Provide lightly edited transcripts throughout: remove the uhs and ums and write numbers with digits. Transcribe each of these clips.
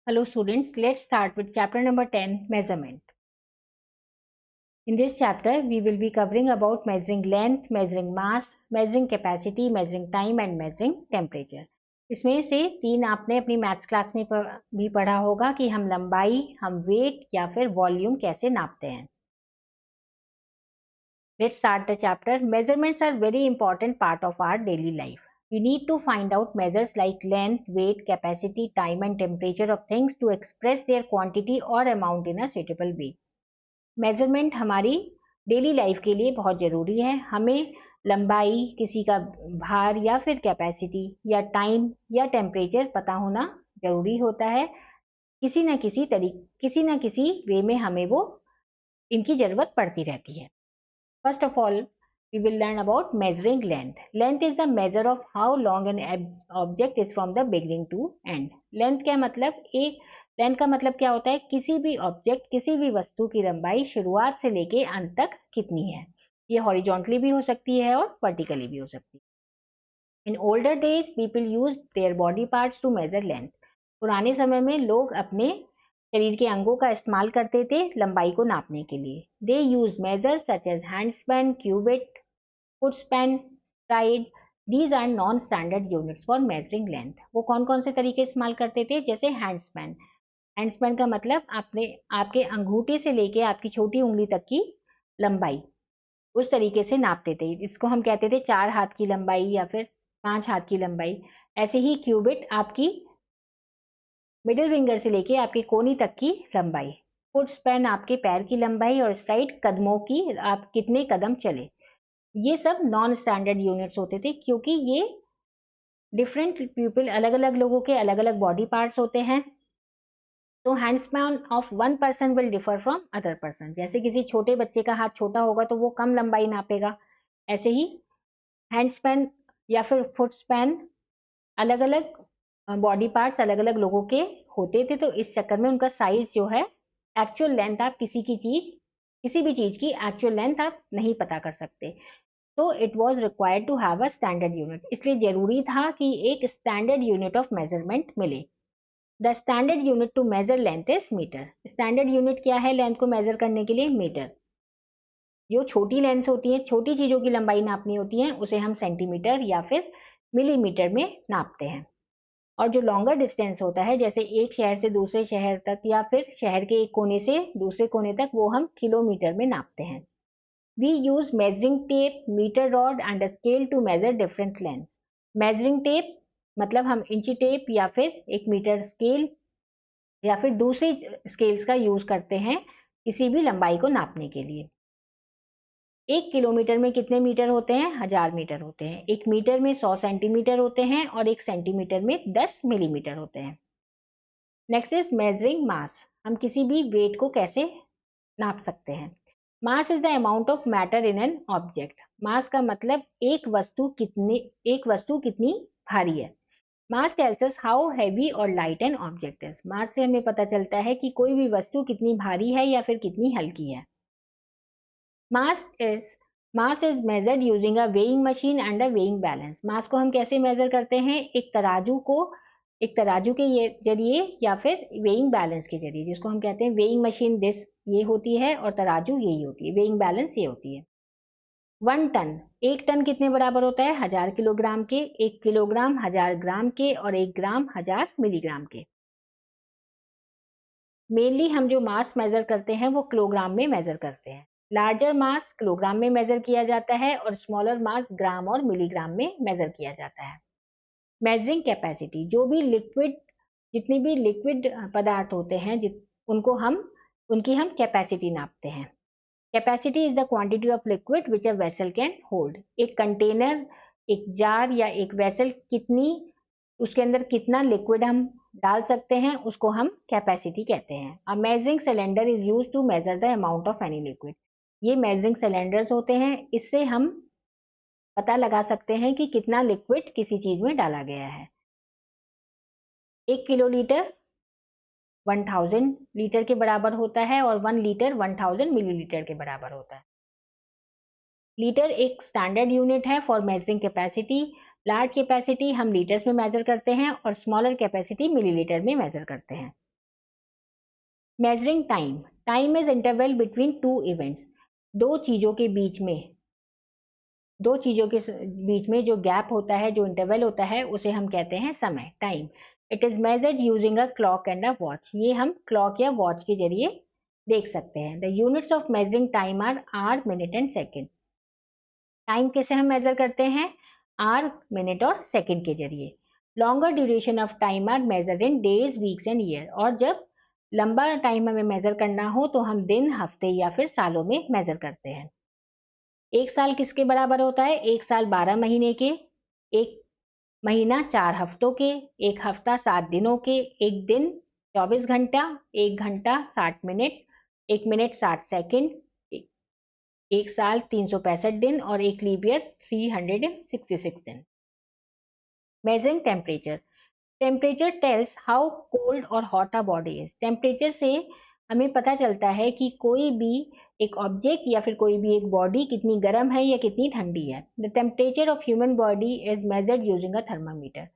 Hello students, let's start with chapter number 10, measurement. In this chapter, we will be covering about measuring length, measuring mass, measuring capacity, measuring time and measuring temperature. इसमें से 3 आपने अपनी maths class में भी पढ़ा होगा कि हम लंबाई, हम वेट या फिर वॉल्यूम कैसे नापते हैं. Let's start the chapter. Measurements are very important part of our daily life. We need to find out measures like length, weight, capacity, time and temperature of things to express their quantity or amount in a suitable way. Measurement हमारी daily life के लिए बहुत ज़रूरी है. हमें लंबाई, किसी का भार या फिर कैपेसिटी या टाइम या टेम्परेचर पता होना ज़रूरी होता है. किसी न किसी वे में हमें वो इनकी ज़रूरत पड़ती रहती है. First of all we will learn about measuring length. Length is the measure of how long an object is from the beginning to end. Length क्या मतलब, लेंथ का मतलब क्या होता है, किसी भी ऑब्जेक्ट, किसी भी वस्तु की लंबाई शुरुआत से लेके अंत तक कितनी है. ये हॉरिजॉन्टली भी हो सकती है और वर्टिकली भी हो सकती है. In older days people use their body parts to measure length. पुराने समय में लोग अपने शरीर के अंगों का इस्तेमाल करते थे लंबाई को नापने के लिए. They use measure such as hand span, cubit, foot span, stride. These are non standard units for measuring length. वो कौन कौन से तरीके इस्तेमाल करते थे, जैसे हैंड स्पैन. हैंड स्पैन का मतलब आपके अंगूठे से लेके आपकी छोटी उंगली तक की लंबाई उस तरीके से नापते थे. इसको हम कहते थे 4 हाथ की लंबाई या फिर 5 हाथ की लंबाई. ऐसे ही क्यूबिट आपकी मिडिल फिंगर से लेके आपकी कोहनी तक की लंबाई. फुट स्पैन आपके पैर की लंबाई और स्ट्राइड कदमों की, आप कितने कदम चले. ये सब नॉन स्टैंडर्ड यूनिट्स होते थे क्योंकि ये डिफरेंट पीपल, अलग अलग लोगों के अलग अलग बॉडी पार्ट्स होते हैं. तो hand span of one person will differ from other person. जैसे किसी छोटे बच्चे का हाथ छोटा होगा तो वो कम लंबाई नापेगा. ऐसे ही हैंड स्पैन या फिर फुट स्पैन अलग अलग बॉडी पार्ट्स अलग अलग लोगों के होते थे. तो इस चक्कर में उनका साइज जो है, एक्चुअल लेंथ, आप किसी भी चीज की एक्चुअल लेंथ आप नहीं पता कर सकते. तो it was required to have a standard unit. इसलिए जरूरी था कि एक स्टैंडर्ड यूनिट ऑफ मेजरमेंट मिले. The standard unit to measure length is metre. Standard unit क्या है लेंथ को मेजर करने के लिए? मीटर. जो छोटी लेंथ होती है, छोटी चीजों की लंबाई नापनी होती है, उसे हम सेंटीमीटर या फिर मिलीमीटर में नापते हैं. और जो लॉन्गर डिस्टेंस होता है, जैसे एक शहर से दूसरे शहर तक या फिर शहर के एक कोने से दूसरे कोने तक, वो हम किलोमीटर में नापते हैं. We use measuring tape, metre rod and a scale to measure different lengths. Measuring tape मतलब हम इंची टेप या फिर एक मीटर स्केल या फिर दूसरी स्केल्स का यूज करते हैं किसी भी लंबाई को नापने के लिए. 1 किलोमीटर में कितने मीटर होते हैं? 1000 मीटर होते हैं. 1 मीटर में 100 सेंटीमीटर होते हैं और 1 सेंटीमीटर में 10 मिलीमीटर होते हैं. Next is measuring mass. हम किसी भी वेट को कैसे नाप सकते हैं? Mass is the amount of matter in an object. Mass का मतलब एक वस्तु कितनी भारी है. Mass tells us how heavy और light an object is. Mass से हमें पता चलता है कि कोई भी वस्तु कितनी भारी है या फिर कितनी हल्की है. Mass is measured using a weighing machine and a weighing balance. Mass को हम कैसे मेजर करते हैं? एक तराजू के जरिए या फिर वेइंग बैलेंस के जरिए, जिसको हम कहते हैं वेइंग मशीन ये होती है और तराजू यही होती है, वेइंग बैलेंस ये होती है. 1 टन, 1 टन कितने बराबर होता है? 1000 किलोग्राम के. 1 किलोग्राम 1000 ग्राम के और 1 ग्राम 1000 मिलीग्राम के. मेनली हम जो मास मेजर करते हैं वो किलोग्राम में मेजर करते हैं. लार्जर मास किलोग्राम में मेजर किया जाता है और स्मॉलर मास ग्राम और मिलीग्राम में मेजर किया जाता है. मेजरिंग कैपेसिटी, जितनी भी लिक्विड पदार्थ होते हैं उनकी हम कैपेसिटी नापते हैं. Capacity is the quantity of liquid which a vessel can hold. एक कंटेनर, एक जार या एक वेसल उसके अंदर कितना लिक्विड हम डाल सकते हैं, उसको हम कैपेसिटी कहते हैं. A measuring cylinder is used to measure the amount of any liquid. ये मेजरिंग सिलेंडर्स होते हैं, इससे हम पता लगा सकते हैं कि कितना लिक्विड किसी चीज में डाला गया है. 1 किलोलीटर 1000 लीटर के बराबर होता है और 1 लीटर 1000 मिलीलीटर के बराबर होता है. लीटर एक स्टैंडर्ड यूनिट है for measuring capacity. Large capacity हम लीटर्स में मेजर करते हैं और स्मॉलर कैपेसिटी मिलीलीटर में मेजर करते हैं. Measuring time, time is interval between two events, दो चीजों के बीच में दो चीजों के बीच में जो गैप होता है, जो इंटरवल होता है, उसे हम कहते हैं समय, time. It is measured using a clock and a watch, ये हम क्लॉक या वॉच के जरिए देख सकते हैं। The units of measuring time are minute and second. Time कैसे हम मेजर करते हैं? आर, मिनट और सेकेंड के जरिए। Longer duration of time are measured in days, weeks and year, और जब लंबा टाइम हमें मेजर करना हो तो हम दिन, हफ्ते या फिर सालों में मेजर करते हैं। एक साल किसके बराबर होता है? एक साल 12 महीने के, एक महीना 4 हफ्तों के, एक हफ्ता 7 दिनों के, एक दिन 24 घंटा, एक घंटा 60 मिनट, एक मिनट 60 सेकंड, एक साल 365 दिन और एक लीप ईयर 366 दिन। Measuring temperature, temperature tells how cold और hot a body is. Temperature से हमें पता चलता है कि कोई भी एक ऑब्जेक्ट या फिर कोई भी एक बॉडी कितनी गर्म है या कितनी ठंडी है। The temperature of human body is measured using a thermometer.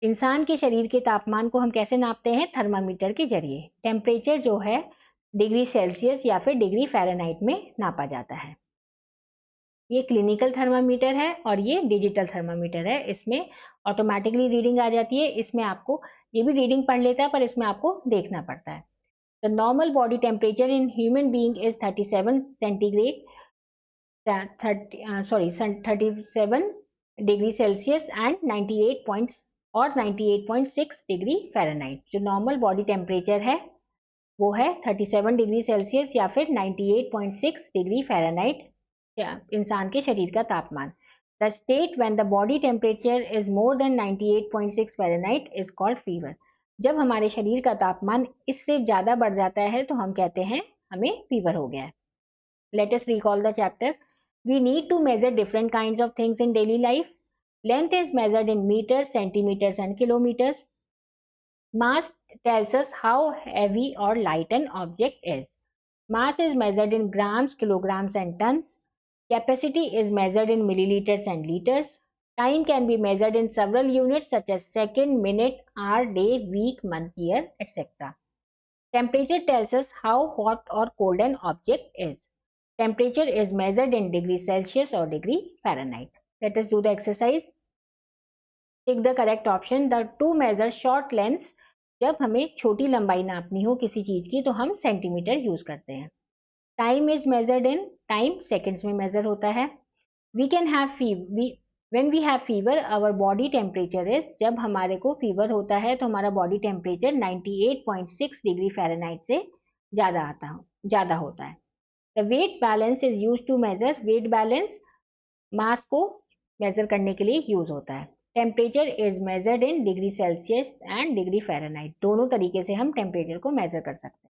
इंसान के शरीर के तापमान को हम कैसे नापते हैं? थर्मामीटर के जरिए। टेम्परेचर जो है डिग्री सेल्सियस या फिर डिग्री फ़ारेनहाइट में नापा जाता है। ये क्लिनिकल थर्मामीटर है और ये डिजिटल थर्मामीटर है। इसमें ऑटोमेटिकली रीडिंग आ जाती है। इसमें आपको ये भी रीडिंग पढ़ लेता है, पर इसमें आपको देखना पड़ता है। The normal body temperature in human being is 37 centigrade 37 degree Celsius and 98.6 degree Fahrenheit. जो नॉर्मल बॉडी टेम्परेचर है वो है 37 डिग्री सेल्सियस या फिर 98.6 डिग्री फ़ारेनहाइट, इंसान के शरीर का तापमान। The state when the body temperature is more than 98.6 Fahrenheit is called fever. जब हमारे शरीर का तापमान इससे ज़्यादा बढ़ जाता है तो हम कहते हैं हमें फीवर हो गया है। Let us recall the chapter. We need to measure different kinds of things in daily life. Length is measured in meters, centimeters, and kilometers. Mass tells us how heavy or light an object is. Mass is measured in grams, kilograms, and tons. Capacity is measured in milliliters and liters. Time can be measured in several units such as second, minute, hour, day, week, month, year, etc. Temperature tells us how hot or cold an object is. Temperature is measured in degree Celsius or degree Fahrenheit. Let us do the exercise. Take the correct option. The to measure short lengths. जब हमें छोटी लंबाई नापनी हो किसी चीज की तो हम सेंटीमीटर यूज करते हैं। Time is measured in, time seconds में मेजर होता है। We can have when we have fever our body temperature is, जब हमारे को फीवर होता है तो हमारा बॉडी टेम्परेचर 98.6 डिग्री फ़ारेनहाइट से ज़्यादा होता है। The weight balance is use to measure, weight balance mass को मेजर करने के लिए यूज होता है। Temperature is measured in degree Celsius and degree Fahrenheit, दोनों तरीके से हम टेम्परेचर को मेजर कर सकते हैं।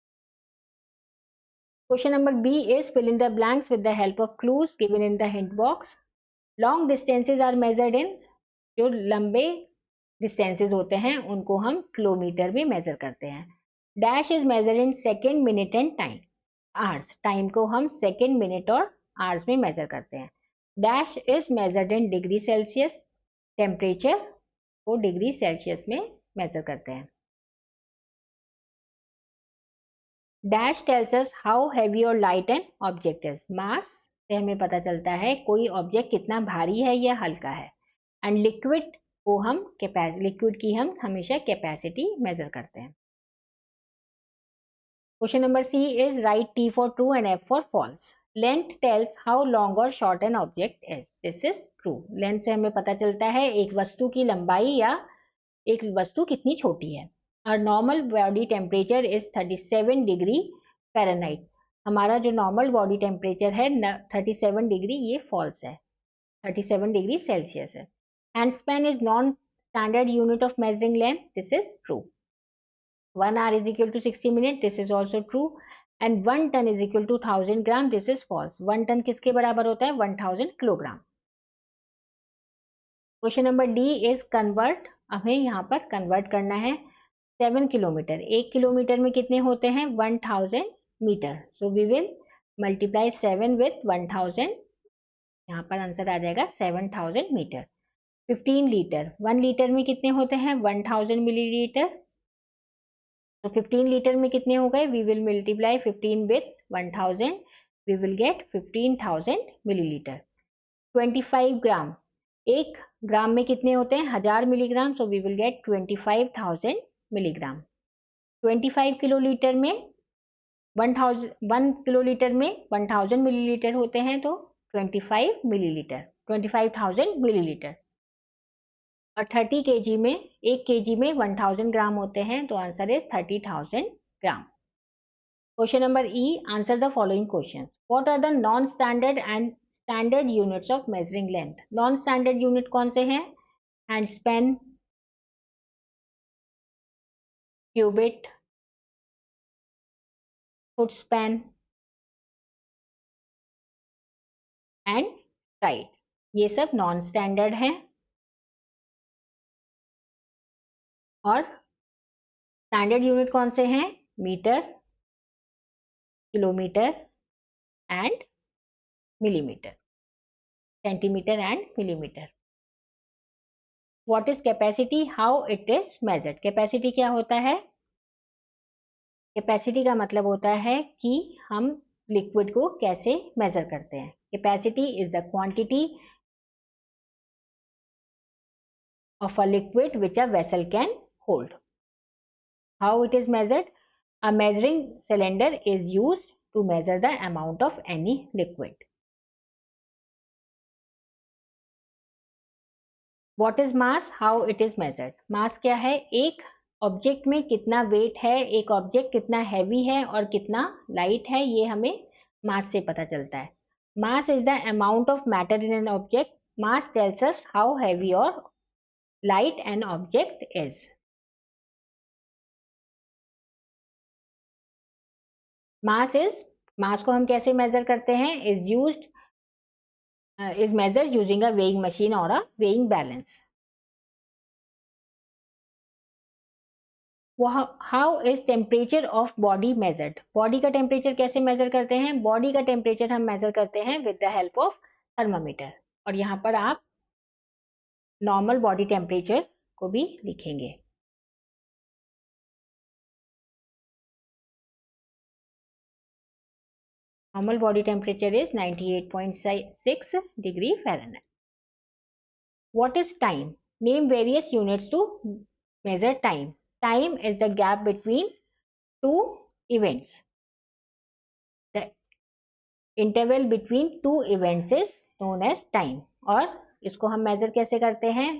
Question number B is fill in the blanks with the help of clues given in the hint box. Long distances are measured in, जो लंबे डिस्टेंसेज होते हैं उनको हम किलोमीटर में मेजर करते हैं। Dash is measure in second, minute and time, hours, time को हम सेकेंड, मिनट और आवर्स में मेजर करते हैं। Dash is measured in degree Celsius, temperature को डिग्री सेल्सियस में मेजर करते हैं। Dash tells us how heavy और light an object is, mass से हमें पता चलता है कोई ऑब्जेक्ट कितना भारी है या हल्का है। एंड लिक्विड को हम लिक्विड की हम हमेशा कैपेसिटी मेजर करते हैं। Question number C is right T for true and F for false. Length tells how long और short an object is, this is true. Length से हमें पता चलता है एक वस्तु की लंबाई या एक वस्तु कितनी छोटी है। और normal body temperature is 37 degree Fahrenheit. हमारा जो नॉर्मल बॉडी टेम्परेचर है 37 डिग्री, ये फॉल्स है, 37 डिग्री सेल्सियस है। Hand span is non standard unit of measuring length, this is true. 1 hour is equal to 60 minutes, this is also true. And 1 ton is equal to 1000 gram, this is false. 1 ton किसके बराबर होता है? 1000 kilogram. Question number D is convert, हमें यहाँ पर convert करना है 7 kilometre. 1 kilometre में कितने होते हैं? 1000 metre. So we will multiply 7 with 1000, यहाँ पर आंसर आ जाएगा 7000 मीटर। 15 लीटर, 1 लीटर में कितने होते हैं? 1000 मिलीलीटर। तो 15 लीटर में कितने हो गए? We will multiply 15 with 1000, we will get 15,000 millilitre. 25 gram, 1 gram में कितने होते हैं? 1000 milligram, so we will get 25,000 milligram. 25 kilolitre में 1000, 1 किलोलीटर में 1000 मिलीलीटर होते हैं, तो 25 मिलीलीटर, 25,000 मिलीलीटर। और 30 केजी में, 1 केजी में 1000 ग्राम होते हैं, तो answer is 30,000 gram. Question number E, answer the following questions. What are the non standard and standard units of measuring length? Non standard unit कौन से हैं? Hand span, cubit, foot span and stride, ये सब non standard हैं। और standard unit कौन से हैं? Metre, kilometre and millimetre, centimetre and millimetre. What is capacity? How it is measured? Capacity क्या होता है? कैपेसिटी का मतलब होता है कि हम लिक्विड को कैसे मेजर करते हैं। Capacity is the quantity of a liquid which a vessel can hold. How it is measured? A measuring cylinder is used to measure the amount of any liquid. What is mass? How it is measured? Mass क्या है? एक object में कितना wait है, एक object कितना heavy है और कितना लाइट है, ये हमें मास से पता चलता है। Mass is the amount of matter in an object. Mass tells us how heavy और light an object is. मास को हम कैसे मेजर करते हैं? is measured using a weighing machine or a weighing balance. How is temperature of body measured? Body का temperature कैसे major करते हैं? बॉडी का टेम्परेचर हम मेजर करते हैं with the help of thermometer. और यहाँ पर आप नॉर्मल बॉडी टेम्परेचर को भी लिखेंगे। Normal body temperature is 98.6 degree Fahrenheit. What is time? Name various units to measure time. Time is the gap between two events. The interval between two events is known as time. और इसको हम measure कैसे करते हैं?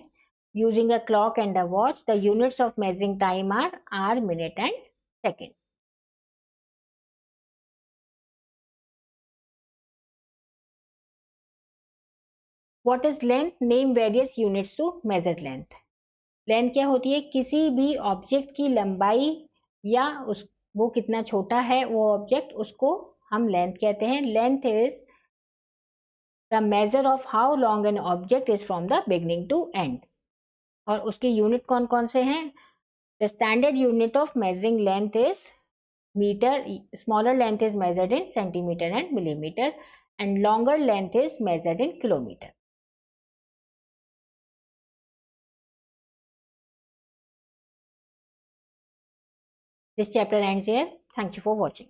Using a clock and a watch, the units of measuring time are hour, minute and second. What is length? Name various units to measure length. Length क्या होती है? किसी भी ऑब्जेक्ट की लंबाई या वो कितना छोटा है वो ऑब्जेक्ट, उसको हम लेंथ कहते हैं। Length is the measure of how long an object is from the beginning to end. और उसके यूनिट कौन कौन से हैं? The standard unit of measuring length is metre, smaller length is measured in centimetre and millimetre and longer length is measured in kilometre. This chapter ends here. Thank you for watching.